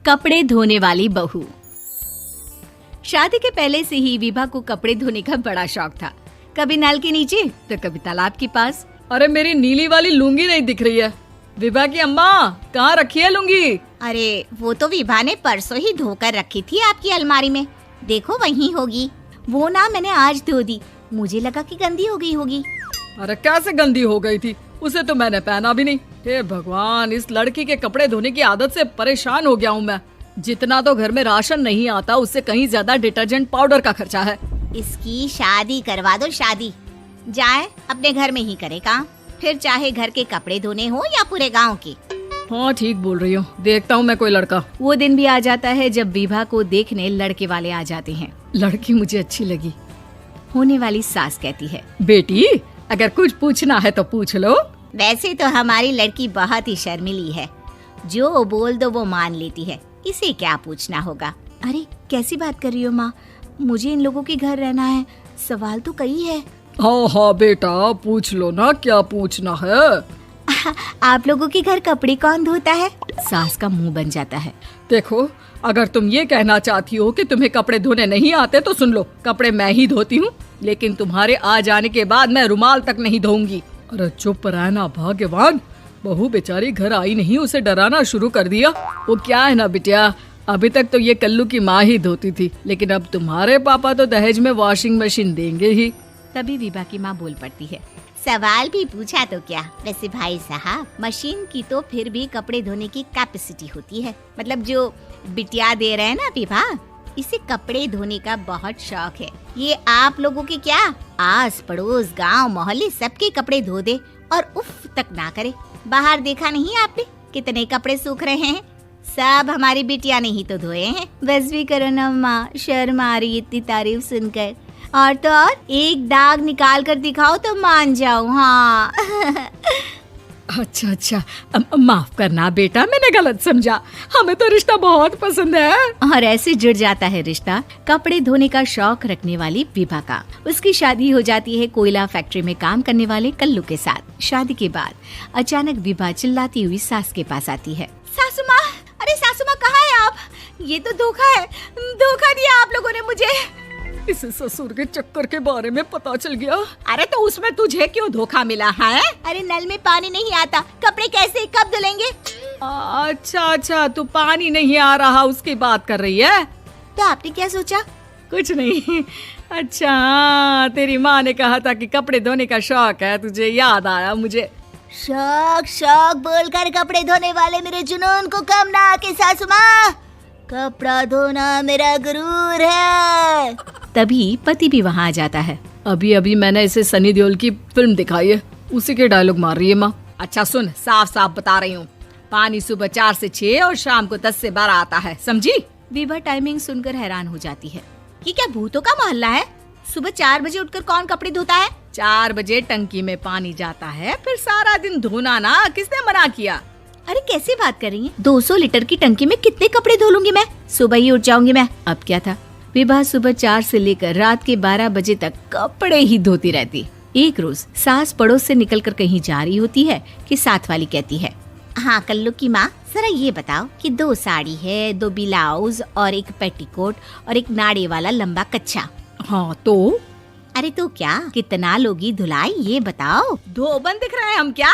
कपड़े धोने वाली बहू। शादी के पहले से ही विभा को कपड़े धोने का बड़ा शौक था। कभी नल के नीचे तो कभी तालाब के पास। अरे मेरी नीली वाली लुंगी नहीं दिख रही है। विभा की अम्मा, कहाँ रखी है लुंगी? अरे वो तो विभा ने परसों ही धोकर रखी थी आपकी अलमारी में, देखो वहीं होगी। वो ना मैंने आज धो दी, मुझे लगा कि गंदी हो गई होगी। अरे कैसे गंदी हो गई थी? उसे तो मैंने पहना भी नहीं। हे भगवान, इस लड़की के कपड़े धोने की आदत से परेशान हो गया हूँ मैं। जितना तो घर में राशन नहीं आता, उससे कहीं ज्यादा डिटर्जेंट पाउडर का खर्चा है। इसकी शादी करवा दो, शादी जाए अपने घर में ही करे काम, फिर चाहे घर के कपड़े धोने हो या पूरे गांव के। हाँ ठीक बोल रही हो, देखता हूँ मैं कोई लड़का। वो दिन भी आ जाता है जब विभा को देखने लड़के वाले आ जाते हैं। लड़की मुझे अच्छी लगी। होने वाली सास कहती है, बेटी अगर कुछ पूछना है तो पूछ लो। वैसे तो हमारी लड़की बहुत ही शर्मीली है, जो बोल दो वो मान लेती है, इसे क्या पूछना होगा। अरे कैसी बात कर रही हो माँ, मुझे इन लोगों के घर रहना है, सवाल तो कई है। हाँ हाँ बेटा, पूछ लो ना, क्या पूछना है। आप लोगों के घर कपड़े कौन धोता है? सास का मुंह बन जाता है। देखो, अगर तुम ये कहना चाहती हो कि तुम्हें कपड़े धोने नहीं आते तो सुन लो, कपड़े मैं ही धोती हूँ, लेकिन तुम्हारे आ जाने के बाद मैं रुमाल तक नहीं धोऊंगी। अरे चुप रहना भाग्यवान, बहू बेचारी घर आई नहीं, उसे डराना शुरू कर दिया। वो क्या है ना बिटिया, अभी तक तो ये कल्लू की माँ ही धोती थी, लेकिन अब तुम्हारे पापा तो दहेज में वॉशिंग मशीन देंगे ही। तभी विभा की माँ बोल पड़ती है, सवाल भी पूछा तो क्या। वैसे भाई साहब, मशीन की तो फिर भी कपड़े धोने की कैपेसिटी होती है, मतलब जो बिटिया दे रहे हैं ना विभा, इसे कपड़े धोने का बहुत शौक है। ये आप लोगों के क्या आस पड़ोस गांव मोहल्ले सबके कपड़े धो दे और उफ तक ना करे। बाहर देखा नहीं आपने कितने कपड़े सूख रहे हैं, सब हमारी बिटिया ने ही तो धोए हैं। बस भी करो ना माँ, शर्म आ रही इतनी तारीफ सुनकर। और तो और एक दाग निकाल कर दिखाओ तो मान जाऊँ। हाँ अच्छा, माफ करना बेटा, मैंने गलत समझा। हमें तो रिश्ता बहुत पसंद है। और ऐसे जुड़ जाता है रिश्ता कपड़े धोने का शौक रखने वाली विभा का। उसकी शादी हो जाती है कोयला फैक्ट्री में काम करने वाले कल्लू के साथ। शादी के बाद अचानक विभा चिल्लाती हुई सास के पास आती है। सासू माँ, अरे सासू माँ कहाँ है आप? ये तो धोखा है, धोखा दिया आप लोगों ने मुझे। इसे ससुर के चक्कर के बारे में पता चल गया। अरे तो उसमें तुझे क्यों धोखा मिला है? अरे नल में पानी नहीं आता, कपड़े कैसे कब धुलेंगे? अच्छा, तू पानी नहीं आ रहा उसकी बात कर रही है। तो आपने क्या सोचा? कुछ नहीं। अच्छा, तेरी माँ ने कहा था कि कपड़े धोने का शौक है तुझे, याद आया मुझे। शौक बोलकर कपड़े धोने वाले मेरे जुनून को कम ना आके सासू माँ, कपड़ा धोना मेरा गुरूर है। तभी पति भी वहाँ आ जाता है। अभी मैंने इसे सनी देओल की फिल्म दिखाई है, उसी के डायलॉग मार रही है माँ। अच्छा सुन, साफ बता रही हूँ, पानी सुबह 4 से 6 और शाम को 10 से 12 आता है, समझी? विभा टाइमिंग सुनकर हैरान हो जाती है। ये क्या भूतों का मोहल्ला है? सुबह 4 बजे उठकर कौन कपड़े धोता है? 4 बजे टंकी में पानी जाता है, फिर सारा दिन धोना ना, किसने मना किया? अरे कैसी बात कर रही हैं? 200 लीटर की टंकी में कितने कपड़े धो लूंगी मैं, सुबह ही उठ जाऊंगी मैं। अब क्या था, विभा सुबह 4 से लेकर रात के 12 बजे तक कपड़े ही धोती रहती। एक रोज सास पड़ोस से निकलकर कहीं जा रही होती है कि साथ वाली कहती है, हाँ कल्लू की माँ, जरा ये बताओ कि 2 साड़ी है, 2 ब्लाउज और एक पेटीकोट और एक नाड़े वाला लंबा कच्छा। हाँ तो? अरे तो क्या, कितना लोगी धुलाई ये बताओ। धोबन दिख रहे हैं हम क्या?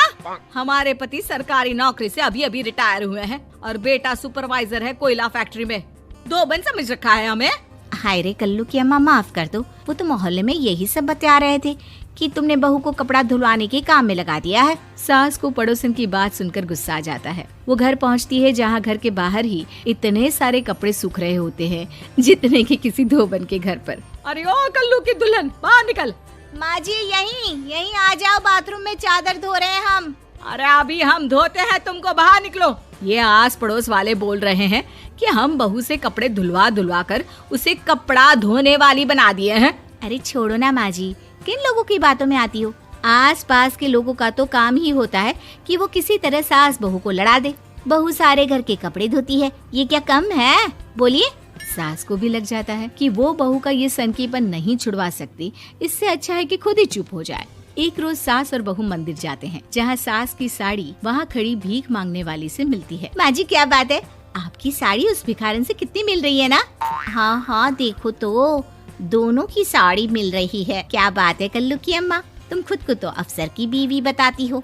हमारे पति सरकारी नौकरी से अभी रिटायर हुए हैं और बेटा सुपरवाइजर है कोयला फैक्ट्री में। धोबन समझ रखा है हमें। हाय रे कल्लू की अम्मा, माफ कर दो, वो तो मोहल्ले में यही सब बता रहे थे कि तुमने बहू को कपड़ा धुलवाने के काम में लगा दिया है। सास को पड़ोसन की बात सुनकर गुस्सा आ जाता है। वो घर पहुंचती है जहां घर के बाहर ही इतने सारे कपड़े सूख रहे होते हैं जितने कि किसी धोबन के घर पर। अरे ओ कल्लू की दुल्हन, बाहर निकल। माँ जी यहीं आ जाओ, बाथरूम में चादर धो रहे हैं हम। अरे अभी हम धोते हैं, तुमको बाहर निकलो। ये आस पड़ोस वाले बोल रहे हैं कि हम बहू से कपड़े धुलवा कर उसे कपड़ा धोने वाली बना दिए हैं। अरे छोड़ो ना माँ जी, किन लोगों की बातों में आती हो? आस पास के लोगों का तो काम ही होता है कि वो किसी तरह सास बहू को लड़ा दे। बहू सारे घर के कपड़े धोती है, ये क्या कम है? बोलिए। सास को भी लग जाता है कि वो बहू का ये सनकीपन नहीं छुड़वा सकती, इससे अच्छा है कि खुद ही चुप हो जाए। एक रोज सास और बहू मंदिर जाते हैं, जहाँ सास की साड़ी वहाँ खड़ी भीख मांगने वाली से मिलती है। माँ जी क्या बात है, आपकी साड़ी उस भिखारन से कितनी मिल रही है ना? हाँ हाँ देखो तो, दोनों की साड़ी मिल रही है। क्या बात है कल्लू की अम्मा, तुम खुद को तो अफसर की बीवी बताती हो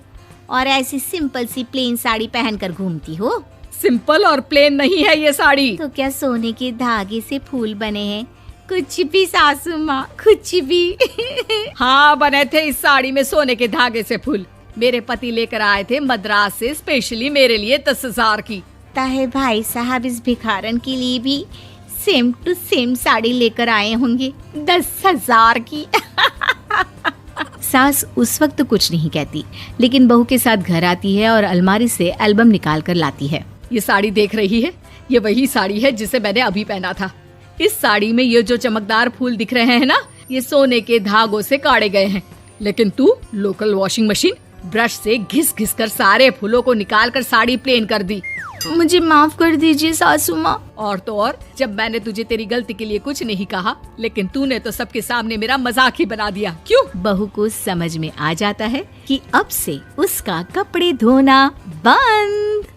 और ऐसी सिंपल सी प्लेन साड़ी पहनकर घूमती हो। सिंपल और प्लेन नहीं है ये साड़ी। तो क्या सोने के धागे से फूल बने हैं? कुछ भी सासू माँ, कुछ भी। हाँ बने थे इस साड़ी में सोने के धागे से फूल। मेरे पति लेकर आए थे मद्रास से स्पेशली मेरे लिए 10,000 की। ताहे भाई साहब इस भिखारन के लिए भी सेम टू सेम साड़ी लेकर आए होंगे 10,000 की। सास उस वक्त तो कुछ नहीं कहती, लेकिन बहू के साथ घर आती है और अलमारी से एल्बम निकाल कर लाती है। ये साड़ी देख रही है, ये वही साड़ी है जिसे मैंने अभी पहना था। इस साड़ी में ये जो चमकदार फूल दिख रहे हैं ना, ये सोने के धागों से काढ़े गए हैं। लेकिन तू लोकल वॉशिंग मशीन ब्रश से घिस घिस कर सारे फूलों को निकाल कर साड़ी प्लेन कर दी। मुझे माफ कर दीजिए सासू माँ। और तो और, जब मैंने तुझे तेरी गलती के लिए कुछ नहीं कहा, लेकिन तूने तो सबके सामने मेरा मजाक ही बना दिया। क्यों? बहू को समझ में आ जाता है कि अब से उसका कपड़े धोना बंद।